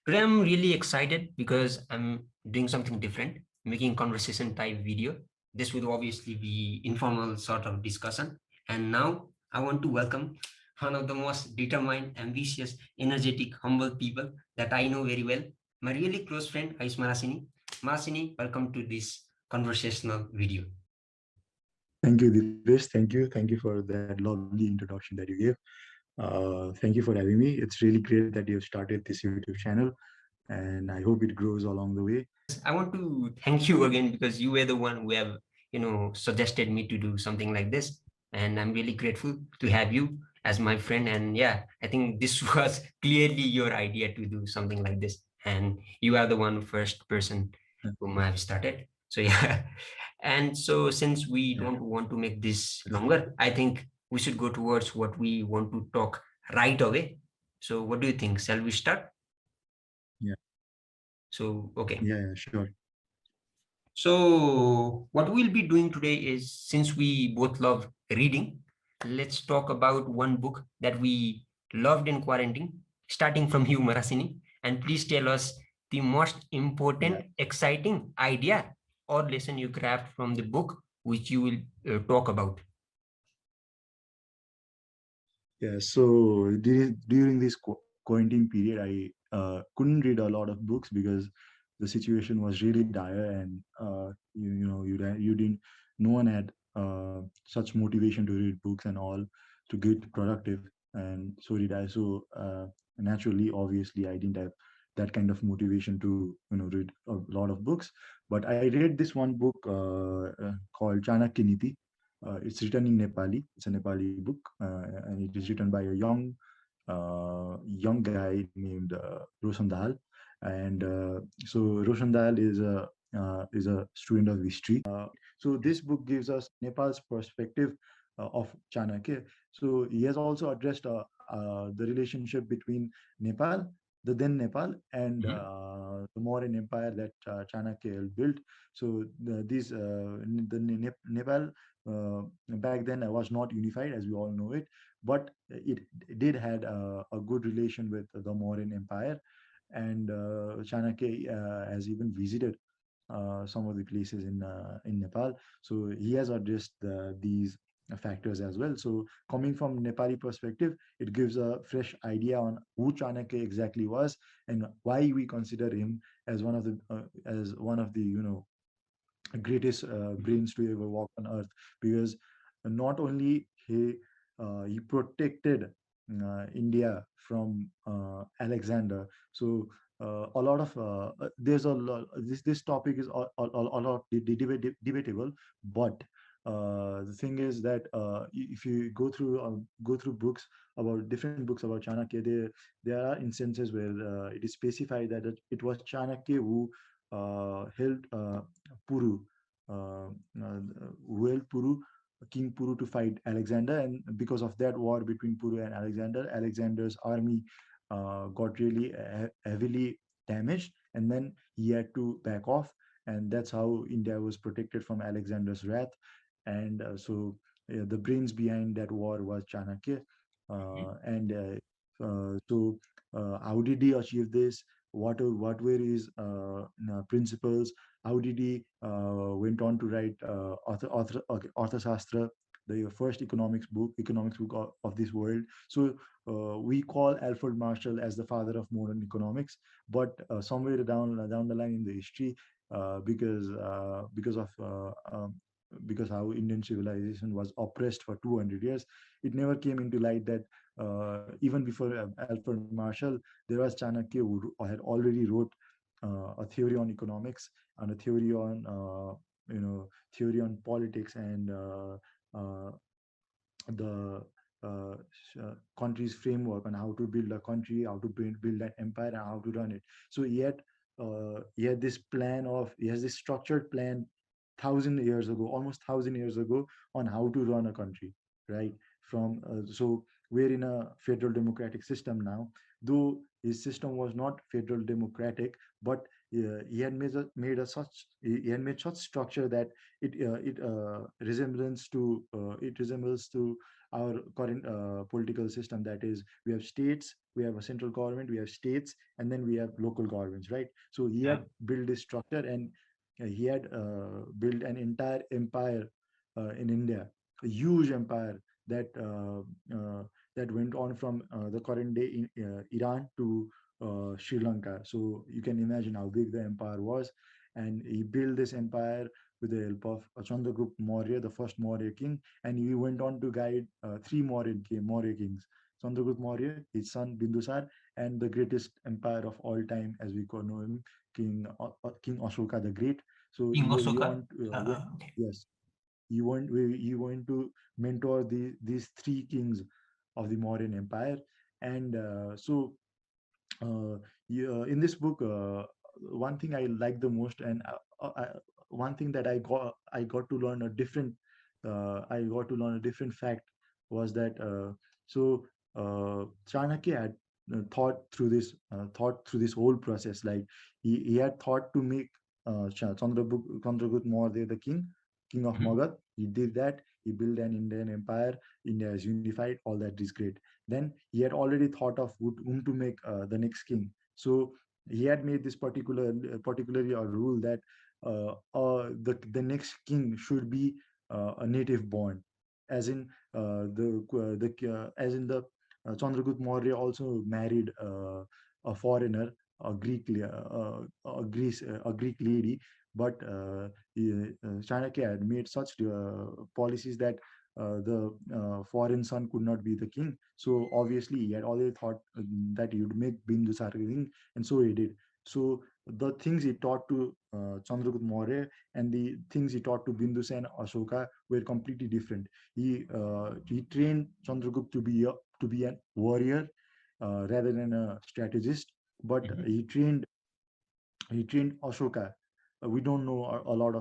Today I'm really excited because I'm doing something different, making conversation type video. This will obviously be informal sort of discussion. And now I want to welcome one of the most determined, ambitious, energetic, humble people that I know very well, my really close friend, Ayush Marasini. Marasini, welcome to this conversational video. Thank you, Dipesh. Thank you for that lovely introduction that you gave. Thank you for having me. It's really great that you have started this YouTube channel, and I hope it grows along the way. I want to thank you again because you were the one who have, suggested me to do something like this. And I'm really grateful to have you as my friend. And yeah, I think this was clearly your idea to do something like this. And you are the one first person whom I have started. So yeah. And so since we Yeah, don't want to make this longer, I think we should go towards what we want to talk right away. So what do you think? Shall we start? yeah, So okay. sure. So, what we'll be doing today is since we both love reading, let's talk about one book that we loved in quarantine, starting from you, Marasini. And please tell us the most Yeah, important, exciting idea or lesson you grabbed from the book, which you will talk about. yeah. So during this quarantine period, I couldn't read a lot of books because the situation was really dire, and you didn't. No one had such motivation to read books and all to get productive, and so did I. So naturally, obviously, I didn't have that kind of motivation to read a lot of books. But I read this one book called Chanakya Niti. It's written in Nepali. It's a Nepali book, and it is written by a young guy named Roshan Dahal. And so Roshan Dahal is a student of history. So this book gives us Nepal's perspective of Chanakya. So he has also addressed the relationship between Nepal, the then Nepal, and Mhm. the Mauryan Empire that Chanakya built. So Nepal back then was not unified, as we all know it, but it did had a good relation with the Mauryan Empire, and Chanakya has even visited some of the places in Nepal. So he has addressed these factors as well. So coming from Nepali perspective, it gives a fresh idea on who Chanakya exactly was and why we consider him as one of the greatest brains to ever walk on earth, because not only he protected India from Alexander. So a lot of there's a lot, this topic is a lot debatable, but the thing is that if you go through books about different books about Chanakya, there are instances where it is specified that it was Chanakya who held Puru, uh, uh, who held Puru, King Puru, to fight Alexander. And because of that war between Puru and Alexander, Alexander's army got really heavily damaged, and then he had to back off. And that's how India was protected from Alexander's wrath. And the brains behind that war was Chanakya. And so, how did he achieve this? What were his principles? How did he went on to write Arthashastra, the first economics book of this world? So we call Alfred Marshall as the father of modern economics, but somewhere down the line in the history, because of because how Indian civilization was oppressed for 200 years, it never came into light that even before Alfred Marshall, there was Chanakya who had already wrote a theory on economics and a theory on theory on politics and uh, the country's framework on how to build a country, how to build an empire, and how to run it. So he had this plan of he has this structured plan 1,000 years ago, almost 1,000 years ago, on how to run a country, right? From so we're in a federal democratic system now, though his system was not federal democratic, but he had made a such he had made such structure that it resembles to our current political system, that is, we have states, we have a central government, we have states, and then we have local governments, right? So he Yeah. had built this structure, and he had built an entire empire in India, a huge empire that that went on from the current day in Iran to Sri Lanka. So you can imagine how big the empire was, and he built this empire with the help of Chandragupta Maurya, the first Maurya king, and he went on to guide three Maurya kings: Chandragupta Maurya, his son Bindusar, and the greatest empire of all time, as we call know him, King Ashoka the Great. So King he Osoka. want Okay. yes, he want to mentor these three kings of the Mauryan Empire, and uh, in this book, one thing I like the most, and one thing that I got to learn a different I got to learn a different fact was that Chanakya had thought through this whole process. Like he had thought to make Chandragupta Maurya the king of Mhm. Magad. He did that. He built an Indian empire. India is unified. All that is great. Then he had already thought of whom to make the next king. So he had made this particularly a rule that the next king should be a native born, as in as in the Chandragupta Maurya also married a foreigner, a a Greek lady, but Chanakya had made such policies that the foreign son could not be the king. So obviously, he had already thought that he would make Bindusar king, and so he did. So the things he taught to Chandragupta Maurya and the things he taught to Bindusar and Ashoka were completely different. He trained Chandragupta to be a warrior rather than a strategist, but Mhm. he trained Ashoka. We don't know a lot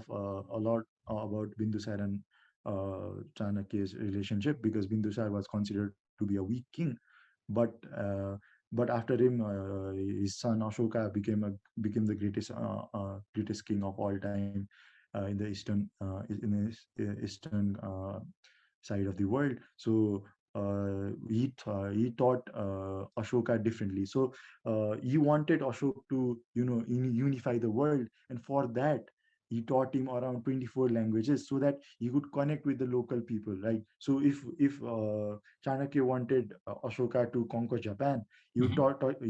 about Bindusar and Chanakya's relationship, because Bindusar was considered to be a weak king, but after him, his son Ashoka became the greatest king of all time in the eastern side of the world. So he taught Ashoka differently. So he wanted Ashok to unify the world, and for that he taught him around 24 languages so that he could connect with the local people, right? So if Chanakya wanted Ashoka to conquer Japan, Mhm. he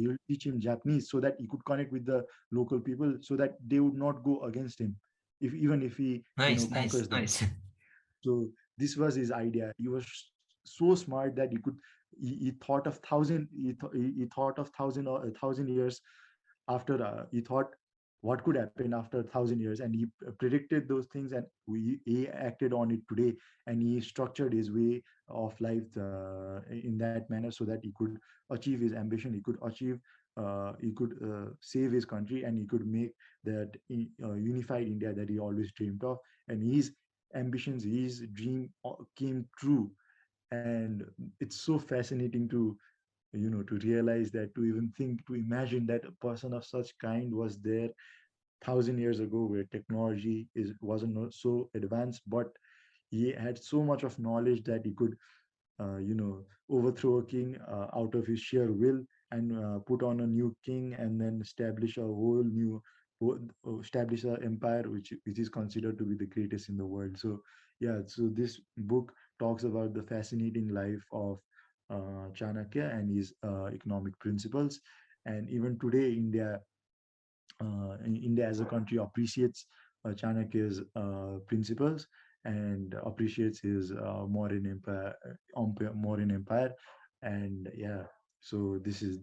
would teach him Japanese so that he could connect with the local people, so that they would not go against him, if even if he Nice, nice, conquers them. nice. So this was his idea. He was so smart that he thought of he thought of a thousand years after he thought what could happen after 1,000 years, and he predicted those things, and he acted on it today, and he structured his way of life in that manner so that he could achieve his ambition. He could save his country, and he could make that unified India that he always dreamed of, and his ambitions, his dream came true. And it's so fascinating to to realize that, to even think, to imagine that a person of such kind was there 1,000 years ago, where technology wasn't so advanced, but he had so much of knowledge that he could overthrow a king out of his sheer will, and put on a new king, and then establish a whole new establish an empire which is considered to be the greatest in the world. So yeah, so this book talks about the fascinating life of Chanakya and his economic principles. And even today, India as a country appreciates Chanakya's principles, and appreciates his Mauryan Empire, and yeah. So this is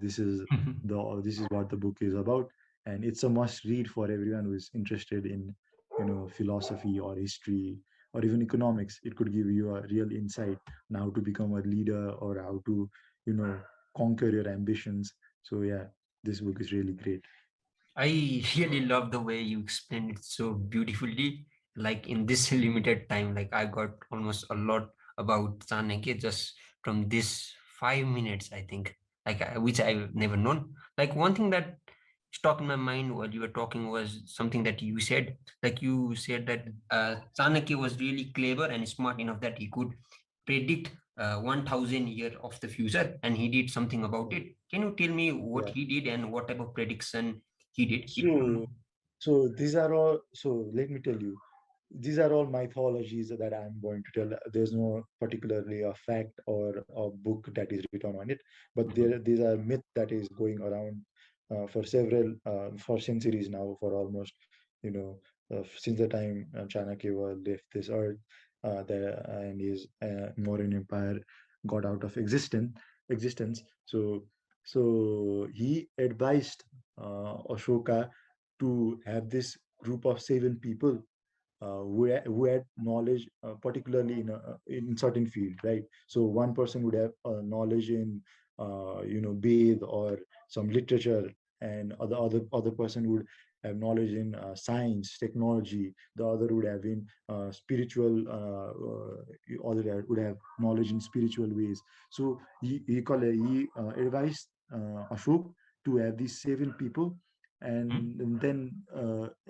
what the book is about, and it's a must read for everyone who is interested in philosophy or history or even economics. It could give you a real insight on how to become a leader, or how to you know conquer your ambitions. So yeah, this book is really great. I really love the way you explained it so beautifully. Like in this limited time, like I got almost a lot about Chanakya just from this 5 minutes, I think, like which I've never known. Like one thing that stuck in my mind while you were talking was something that you said. Like you said that Chanakya was really clever and smart enough that he could predict 1000 year of the future, and he did something about mm, it. Can you tell me what yeah. he did and what type of prediction he did? It, So, so these are all. So let me tell you, these are all mythologies that I'm going to tell. There's no particularly a fact or a book that is written on it, but Mhm, these are myth that is going around for several for centuries now, for almost, you know, since the time Chanakya left this earth, and his Mauryan Empire got out of existence. So he advised Ashoka to have this group of 7 people who had knowledge, particularly in certain field, right? So one person would have knowledge in Ved or some literature, and other person would have knowledge in science, technology. The other would have in spiritual. Other would have knowledge in spiritual ways. So he advised Ashok to have these 7 people, and then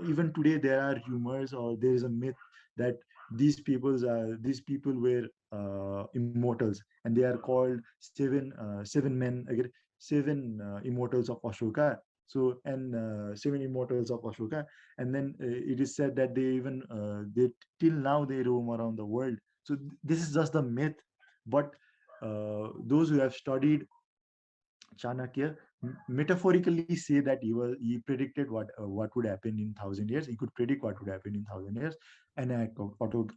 even today there are rumors, or there is a myth that these people were immortals, and they are called seven men again, 7 immortals of Ashoka. So, and 7 immortals of Ashoka, and then it is said that they till now they roam around the world. So this is just the myth, but those who have studied Chanakya metaphorically say that he predicted what would happen in 1,000 years. He could predict what would happen in 1,000 years and act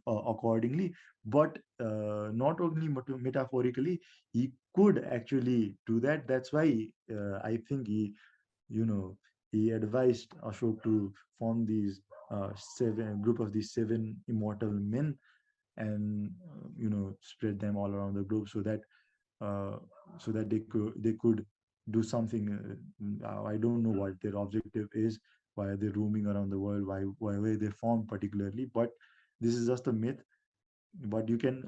accordingly. But not only metaphorically, he could actually do that. That's why I think you know, he advised Ashok to form these seven group of these 7 immortal men, and spread them all around the globe, uh, so that they could do something. I don't know what their objective is. Why are they roaming around the world? Why were they formed particularly? But this is just a myth. But you can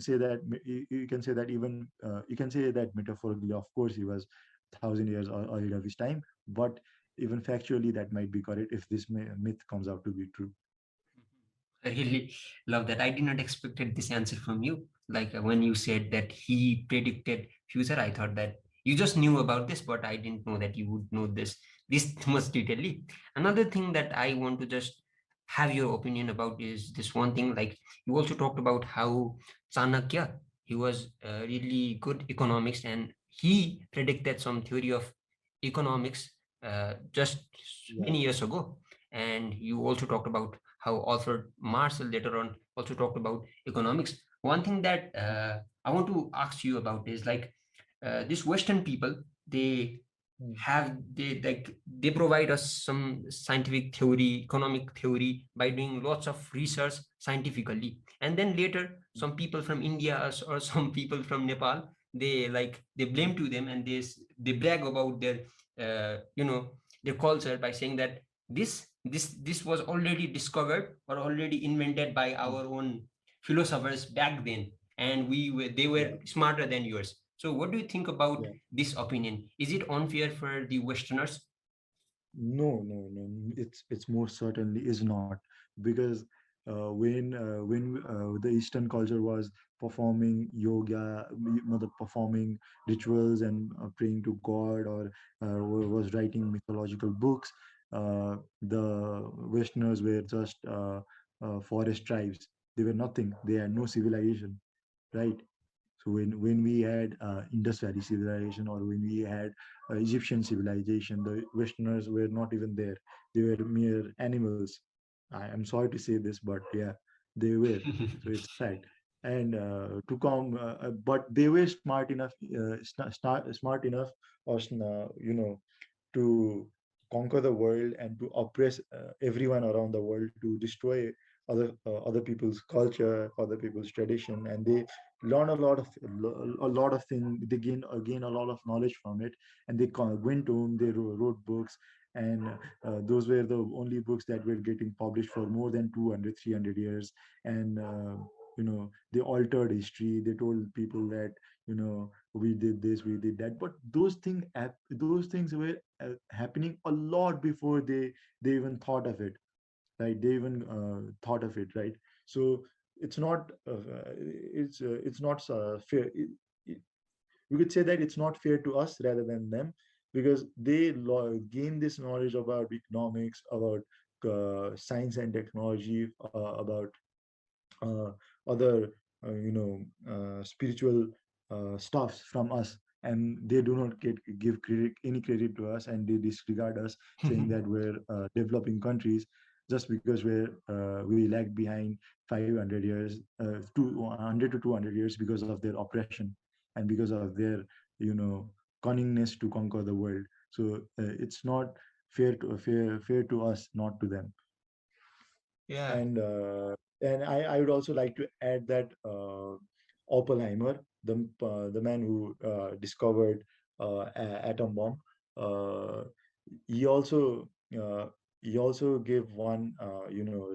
say that you can say that even you can say that metaphorically. Of course, he was 1,000 years ahead of his time. But even factually, that might be correct if this myth comes out to be true. I really love that. I did not expected this answer from you. Like when you said that he predicted future, I thought that you just knew about this, but I didn't know that you would know this much detailedly. Another thing that I want to just have your opinion about is this one thing. Like you also talked about how Chanakya, he was really good economics, and he predicted some theory of economics just Yeah. many years ago. And you also talked about how Alfred Marshall later on also talked about economics. One thing that I want to ask you about is like these Western people, they Mm. they provide us some scientific theory, economic theory by doing lots of research scientifically, and then later some people from India or some people from Nepal, they blame to them, and they brag about their their culture by saying that this was already discovered or already invented by Mm. our own philosophers back then, and they were Yeah. smarter than yours. So what do you think about Yeah. this opinion? Is it unfair for the Westerners? No, no, no. It's most certainly is not, because when the Eastern culture was performing yoga, performing rituals and praying to God, or was writing mythological books, the Westerners were just forest tribes. They were nothing. They had no civilization, right? So when we had Indus Valley civilization, or when we had Egyptian civilization, the Westerners were not even there. They were mere animals. I'm sorry to say this, but yeah, they were. So it's fact. And but they were smart enough, smart enough, or to conquer the world and to oppress everyone around the world, to destroy other people's culture, other people's tradition, and they learn a lot of things. They gain a lot of knowledge from it, and they went home. They wrote books, and those were the only books that were getting published for more than 200, 300 years. And they altered history. They told people that we did this, we did that, but those things were happening a lot before they even thought of it, right? They even thought of it, right? So it's not it's not fair. We could say that it's not fair to us rather than them, because they gain this knowledge about economics, about science and technology, about uh, other spiritual stuffs from us, and they do not give any credit to us, and they disregard us, saying that we're developing countries just because we lag behind 500 years, 200 to 200 years, because of their oppression and because of their cunningness to conquer the world. So it's not fair to us, not to them. Yeah. And I would also like to add that Oppenheimer, the man who discovered atom bomb, uh, he also uh, he also gave one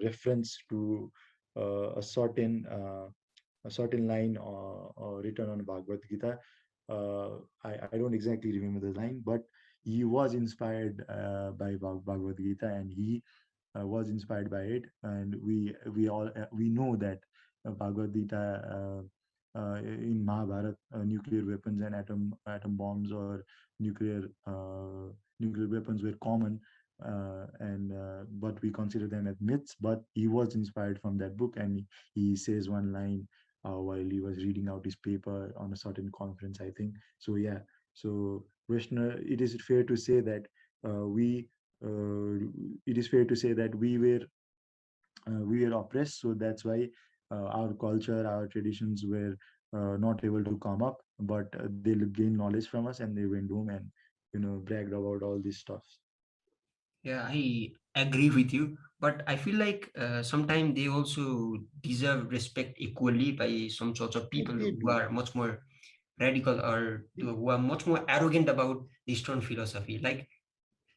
reference to a certain line written on Bhagavad Gita. I don't exactly remember the line, but he was inspired by Bhagavad Gita, and he was inspired by it. And we know that Bhagavad Gita in Mahabharat, nuclear weapons and atom bombs or nuclear nuclear weapons were common, and but we consider them as myths. But he was inspired from that book, and he says one line while he was reading out his paper on a certain conference, I think. So yeah, so Vishnu, it is fair to say that we it is fair to say that we were oppressed. So that's why our culture, our traditions were not able to come up, but they gained knowledge from us, and they went home and bragged about all this stuff. Yeah, I agree with you, but I feel like sometimes they also deserve respect equally by some sorts of Yeah, people they who do. are much more radical, or who are much more arrogant about the Eastern philosophy. Like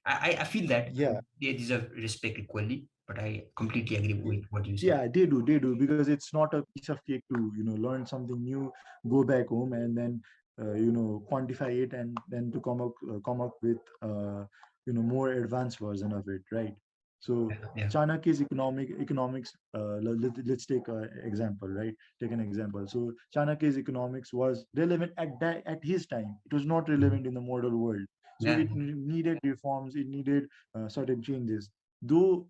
I feel that Yeah, they deserve respect equally, but I completely agree with what you said. yeah, they do, because it's not a piece of cake to learn something new, go back home, and then quantify it, and then to come up with more advanced version of it, right? So Yeah, Chanakya's economics, let's take an example, right? Take an example. So Chanakya's economics was relevant at his time. It was not yeah, relevant in the modern world. So yeah, it needed reforms, it needed certain changes. Though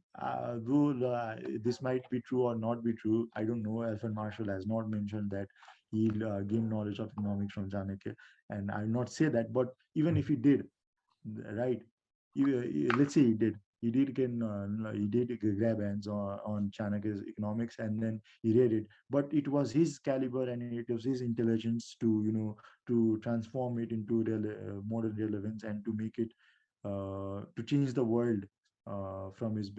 this might be true or not be true, I don't know. Alfred Marshall has not mentioned that he gained knowledge of economics from Chanakya, and I'll not say that. But even if he did, right? Let's say he did grab hands on Chanakya's economics, and then he read it. But it was his caliber and it was his intelligence to to transform it into modern relevance, and to make it to change the world from his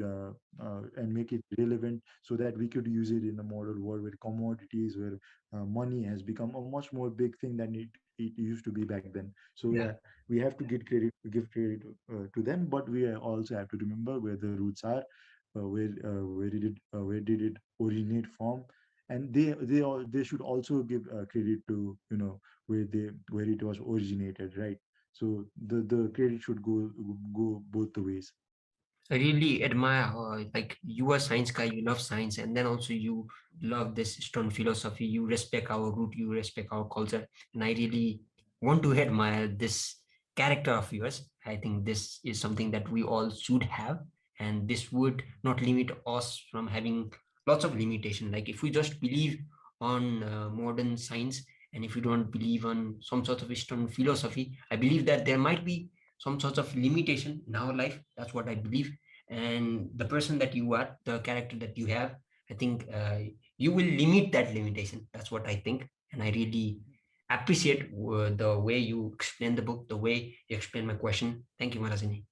and make it relevant, so that we could use it in the modern world where commodities, where money has become a much more big thing than it used to be back then. So yeah, yeah. we have to give credit to them, but we also have to remember where the roots are, where did it originate from, and they should also give credit to where it was originated, right? So the credit should go both the ways. I really admire how, like, you are a science guy, you love science, and then also you love this Eastern philosophy. You respect our root, you respect our culture, and I really want to admire this character of yours. I think this is something that we all should have, and this would not limit us from having lots of limitation. Like if we just believe on modern science, and if we don't believe on some sort of Eastern philosophy, I believe that there might be some sort of limitation in our life. That's what I believe. And the person that you are, the character that you have, I think you will limit that limitation. That's what I think. And I really appreciate the way you explain the book, the way you explain my question. Thank you, Marasini.